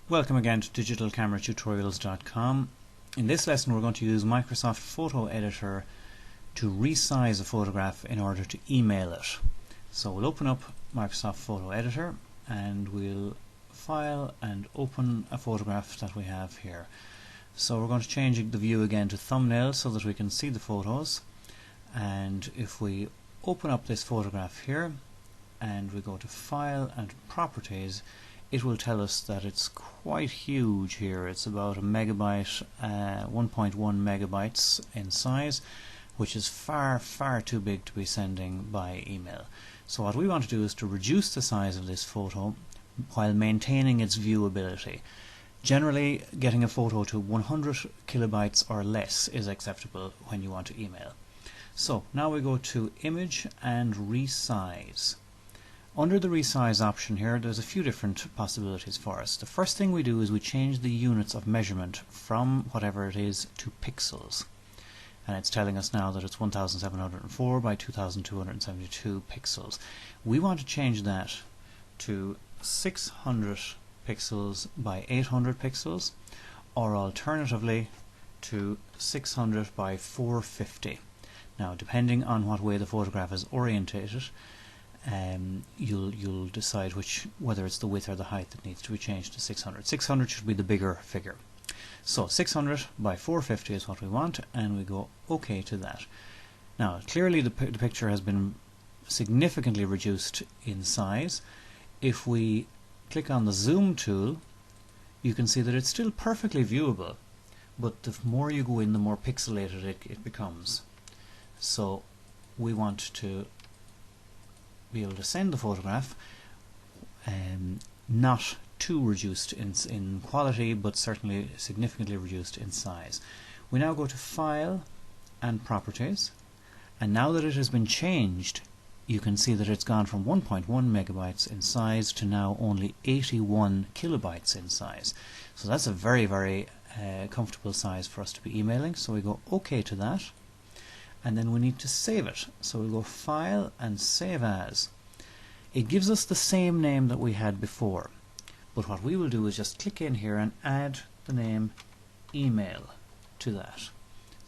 Welcome again to digitalcameratutorials.com. In this lesson we're going to use Microsoft Photo Editor to resize a photograph in order to email it. So we'll open up Microsoft Photo Editor and we'll file and open a photograph that we have here. So we're going to change the view again to thumbnail so that we can see the photos, and if we open up this photograph here and we go to File and Properties, it will tell us that it's quite huge here. It's about a megabyte, 1.1 megabytes in size, which is far too big to be sending by email. So what we want to do is to reduce the size of this photo while maintaining its viewability. Generally, getting a photo to 100 kilobytes or less is acceptable when you want to email. So now we go to Image and Resize. Under the resize option here, there's a few different possibilities for us. The first thing we do is we change the units of measurement from whatever it is to pixels. And it's telling us now that it's 1704 by 2272 pixels. We want to change that to 600 pixels by 800 pixels, or alternatively to 600 by 450. Now, depending on what way the photograph is orientated, you'll decide whether it's the width or the height that needs to be changed to 600. 600 should be the bigger figure. So 600 by 450 is what we want, and we go OK to that. Now, clearly the picture has been significantly reduced in size. If we click on the zoom tool, you can see that it's still perfectly viewable, but the more you go in, the more pixelated it becomes. So we want to be able to send the photograph not too reduced in quality, but certainly significantly reduced in size. We now go to File and Properties, and now that it has been changed, you can see that it's gone from 1.1 megabytes in size to now only 81 kilobytes in size. So that's a very comfortable size for us to be emailing. So we go OK to that, and then we need to save it. So we'll go File and Save As. It gives us the same name that we had before, but what we will do is just click in here and add the name Email to that.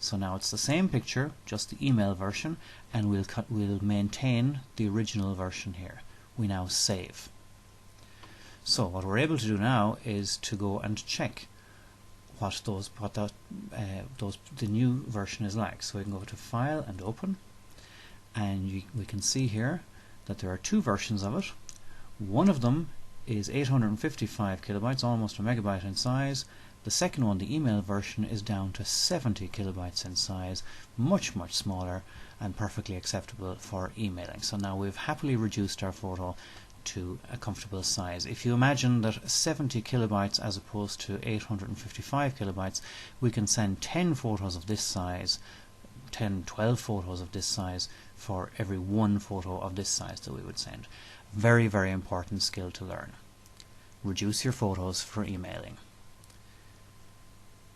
So now it's the same picture, just the email version, and we'll maintain the original version here. We now save. So what we're able to do now is to go and check what the new version is like. So we can go to File and Open, and we can see here that there are two versions of it. One of them is 855 kilobytes, almost a megabyte in size. The second one, the email version, is down to 70 kilobytes in size, much smaller and perfectly acceptable for emailing. So now we've happily reduced our photo to a comfortable size. If you imagine that 70 kilobytes as opposed to 855 kilobytes, we can send 10 photos of this size, 12 photos of this size for every one photo of this size that we would send. Very important skill to learn. Reduce your photos for emailing.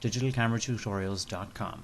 digitalcameratutorials.com